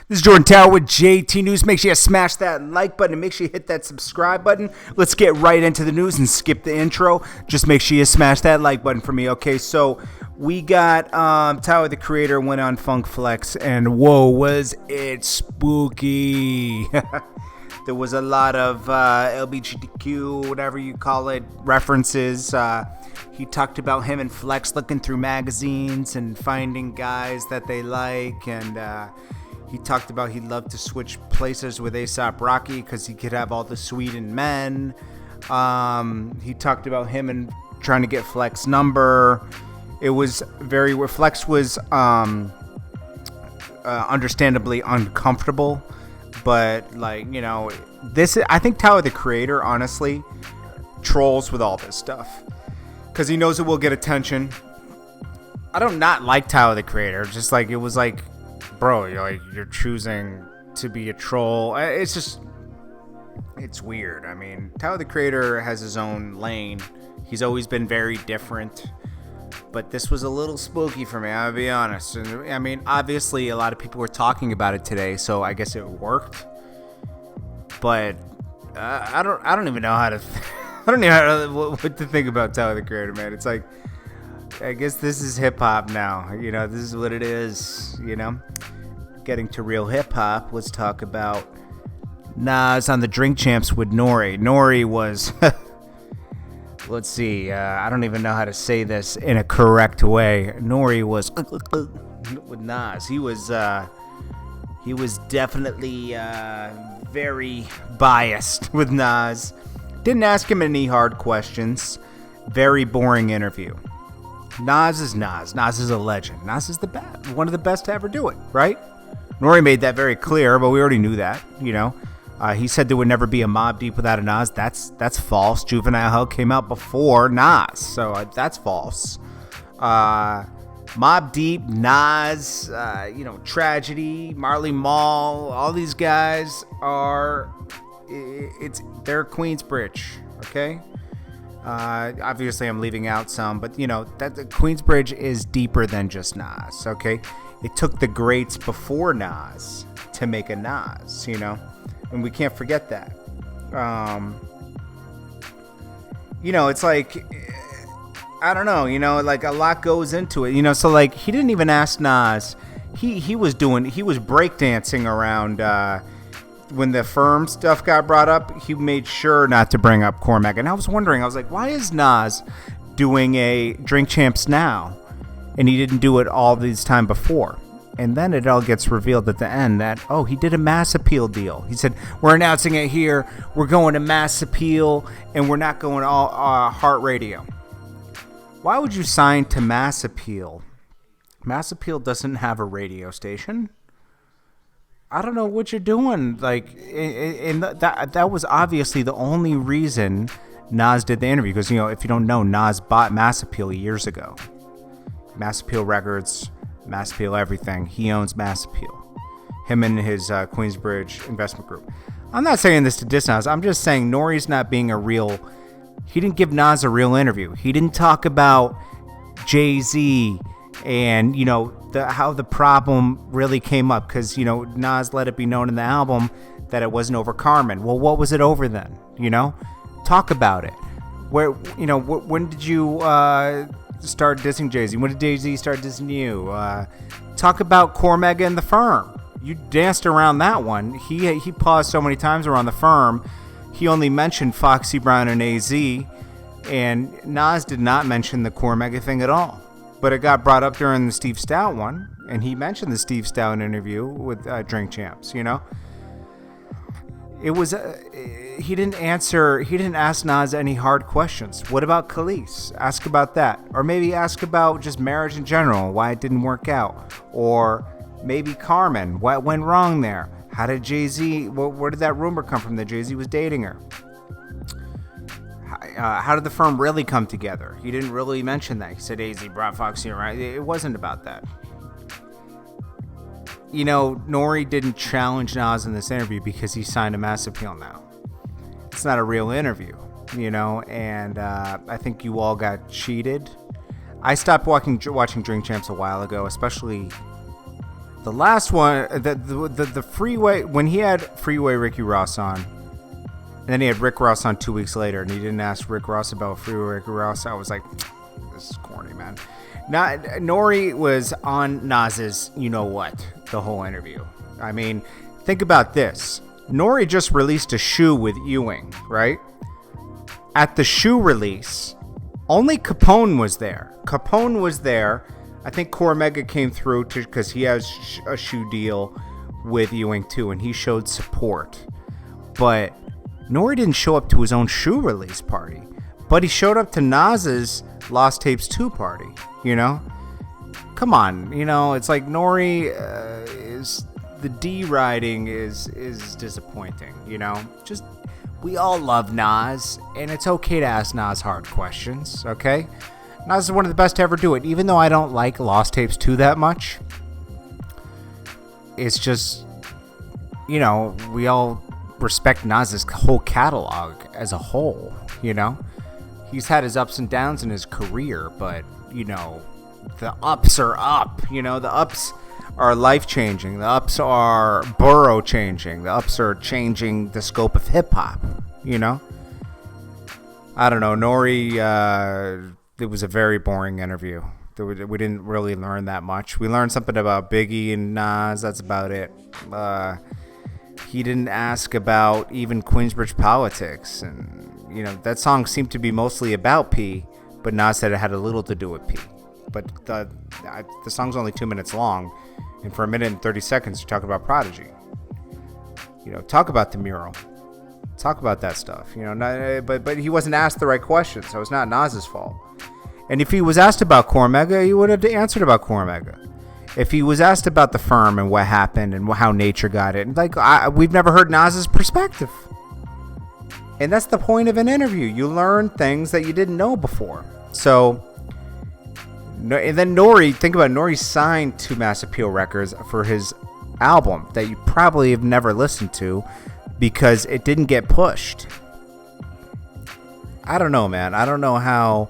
This is Jordan Tower with JT News. Make sure you smash that like button and make sure you hit that subscribe button. Let's get right into the news and skip the intro. Just make sure you smash that like button for me, okay? So we got Tyler, the Creator, went on Funk Flex, and whoa, was it spooky. There was a lot of LGBTQ, whatever you call it, references. He talked about him and Flex looking through magazines and finding guys that they like, and he talked about he'd love to switch places with A$AP Rocky because he could have all the Sweden men. He talked about him and trying to get Flex's number. It was where Flex was understandably uncomfortable, but I think Tyler, the Creator, honestly trolls with all this stuff because he knows it will get attention. I don't not like Tyler, the Creator. Just like it was like, bro, you're choosing to be a troll. It's weird. I mean, Tyler, the Creator, has his own lane. He's always been very different. But this was a little spooky for me, I'll be honest. I mean, obviously, a lot of people were talking about it today, so I guess it worked. But I don't even know how to. I don't even know what to think about Tyler, the Creator, man. It's like, I guess this is hip hop now. This is what it is. Getting to real hip hop. Let's talk about Nas on the Drink Champs with Nore. Nore was. Let's see. I don't even know how to say this in a correct way. Nore was with Nas. He was definitely very biased with Nas. Didn't ask him any hard questions. Very boring interview. Nas is Nas. Nas is a legend. Nas is one of the best to ever do it, right? Nore made that very clear, but we already knew that, He said there would never be a Mobb Deep without a Nas. That's false. Juvenile Hell came out before Nas, so that's false. Mobb Deep, Nas, Tragedy, Marley Marl, all these guys they're Queensbridge, okay? Obviously, I'm leaving out some, but that the Queensbridge is deeper than just Nas, okay? It took the greats before Nas to make a Nas, and we can't forget that. It's like, I don't know, like a lot goes into it, so like he didn't even ask Nas. He was breakdancing around when the firm stuff got brought up. He made sure not to bring up Cormac, and I was wondering, why is Nas doing a Drink Champs now, and he didn't do it all this time before? And then it all gets revealed at the end that, he did a Mass Appeal deal. He said, we're announcing it here, we're going to Mass Appeal, and we're not going all Heart Radio. Why would you sign to Mass Appeal? Mass Appeal doesn't have a radio station. I don't know what you're doing. Like, and that was obviously the only reason Nas did the interview. Because, if you don't know, Nas bought Mass Appeal years ago. Mass Appeal Records, Mass Appeal everything. He owns Mass Appeal. Him and his Queensbridge investment group. I'm not saying this to diss Nas. I'm just saying Nore's not being he didn't give Nas a real interview. He didn't talk about Jay-Z and, how the problem really came up. Because, Nas let it be known in the album that it wasn't over Carmen. Well, what was it over then? Talk about it. Where, when did you start dissing Jay-Z? When did Jay-Z start dissing you? Talk about Cormega and the Firm. You danced around that one. He paused so many times around the Firm. He only mentioned Foxy Brown and AZ, and Nas did not mention the Cormega thing at all. But it got brought up during the Steve Stout one, and he mentioned the Steve Stout interview with Drink Champs. It was he didn't ask Nas any hard questions. What about Khalees? Ask about that. Or maybe ask about just marriage in general, why it didn't work out. Or maybe Carmen, what went wrong there? How did Jay-Z, where did that rumor come from that Jay-Z was dating her? How did the Firm really come together? He didn't really mention that. He said AZ brought Foxy around. It wasn't about that. Nore didn't challenge Nas in this interview because he signed a Mass Appeal now. It's not a real interview, and I think you all got cheated. I stopped watching Drink Champs a while ago, especially The last one, the Freeway, when he had Freeway Ricky Ross on, and then he had Rick Ross on 2 weeks later, and he didn't ask Rick Ross about Freeway Ricky Ross, I was like, this is corny, man. Nore was on Nas's You Know What the whole interview. I mean, think about this. Nore just released a shoe with Ewing, right? At the shoe release, only Capone was there. Capone was there. I think Cormega came through because he has a shoe deal with Ewing too, and he showed support. But Nore didn't show up to his own shoe release party, but he showed up to Nas's Lost Tapes 2 party, you know? Come on, you know, it's like Nore is... The D riding is disappointing, you know? Just, we all love Nas, and it's okay to ask Nas hard questions, okay? Nas is one of the best to ever do it, even though I don't like Lost Tapes 2 that much. It's just, you know, we all respect Nas's whole catalog as a whole, you know? He's had his ups and downs in his career, but, you know, the ups are up, you know? The ups are life-changing. The ups are borough-changing. The ups are changing the scope of hip-hop, you know? I don't know. Nore, it was a very boring interview. We didn't really learn that much. We learned something about Biggie and Nas. That's about it. He didn't ask about even Queensbridge politics. And, you know, that song seemed to be mostly about P, but Nas said it had a little to do with P. But the song's only 2 minutes long, and for a minute and 30 seconds, you're talking about Prodigy. You know, talk about the mural. Talk about that stuff. You know, but he wasn't asked the right question, so it's not Nas's fault. And if he was asked about Cormega, he would have answered about Cormega. If he was asked about the firm and what happened and how Nature got it, like we've never heard Nas's perspective. And that's the point of an interview. You learn things that you didn't know before. So... And then Nore, think about it, Nore signed to Mass Appeal Records for his album that you probably have never listened to because it didn't get pushed. I don't know, man. I don't know how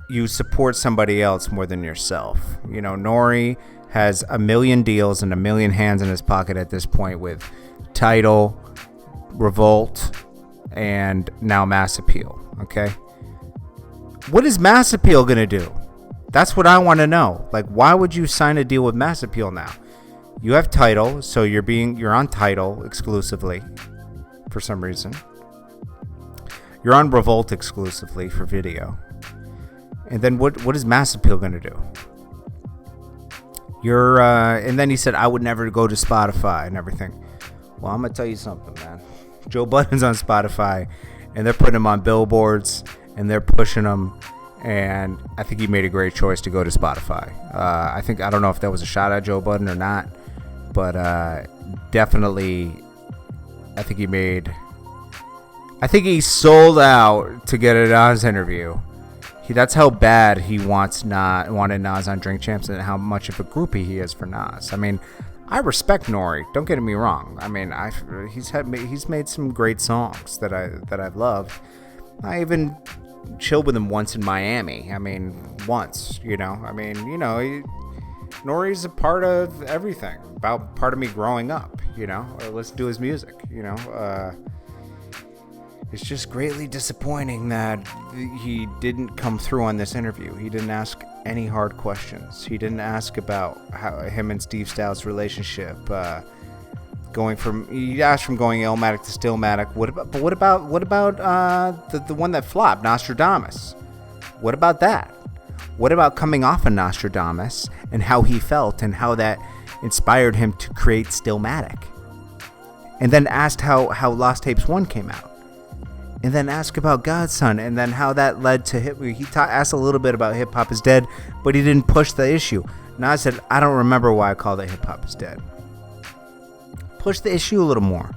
you support somebody else more than yourself. You know, Nore has a million deals and a million hands in his pocket at this point with Tidal, Revolt, and now Mass Appeal, okay? What is Mass Appeal going to do? That's what I want to know. Like, why would you sign a deal with Mass Appeal now? You have Tidal, so you're on Tidal exclusively for some reason. You're on Revolt exclusively for video. And then what is Mass Appeal going to do? And then he said, I would never go to Spotify and everything. Well, I'm going to tell you something, man. Joe Budden's on Spotify, and they're putting him on billboards, and they're pushing him. And I think he made a great choice to go to Spotify. I don't know if that was a shot at Joe Budden or not, but definitely, I think he sold out to get a Nas interview. That's how bad he wanted Nas on Drink Champs, and how much of a groupie he is for Nas. I mean, I respect Nore. Don't get me wrong. I mean, he's made some great songs that I've loved. I even chilled with him once in Miami. I mean, once, you know. I mean, you know, Nore's a part of everything. About part of me growing up, you know. Listen to his music, you know. It's just greatly disappointing that he didn't come through on this interview. He didn't ask any hard questions. He didn't ask about how him and Steve Stout's relationship. He asked from going Illmatic to Stillmatic. What about the one that flopped, Nostradamus? What about that? What about coming off of Nostradamus and how he felt and how that inspired him to create Stillmatic? And then asked how Lost Tapes 1 came out. And then ask about Godson, and then how that led to he asked a little bit about Hip Hop Is Dead, but he didn't push the issue. Nas said, I don't remember why I called it Hip Hop Is Dead. Push the issue a little more.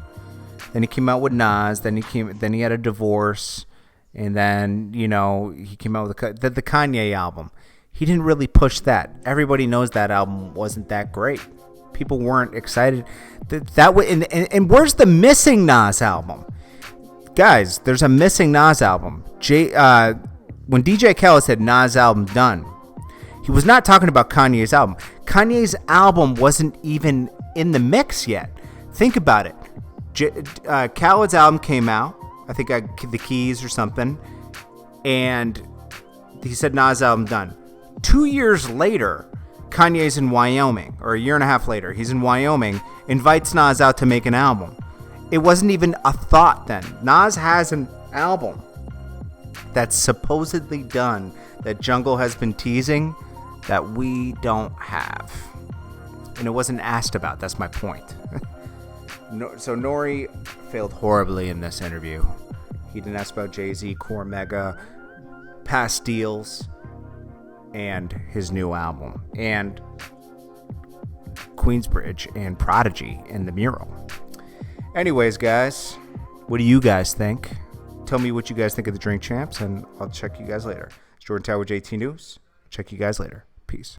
Then he came out with Nas. Then he had a divorce, and then, you know, he came out with the Kanye album. He didn't really push that. Everybody knows that album wasn't that great. People weren't excited. And where's the missing Nas album? Guys, there's a missing Nas album. When DJ Khaled said Nas album done, He was not talking about Kanye's album. Kanye's album wasn't even in the mix yet. Think about it. Khaled's album came out. I think The Keys or something. And he said Nas' album done. 2 years later, Kanye's in Wyoming. Or a year and a half later, he's in Wyoming. Invites Nas out to make an album. It wasn't even a thought then. Nas has an album that's supposedly done that Jungle has been teasing that we don't have. And it wasn't asked about. That's my point. So Nore failed horribly in this interview. He didn't ask about Jay-Z, Core Mega, past deals, and his new album, and Queensbridge and Prodigy and the mural. Anyways, guys, what do you guys think? Tell me what you guys think of the Drink Champs, and I'll check you guys later. It's Jordan Tower with JT News. Check you guys later. Peace.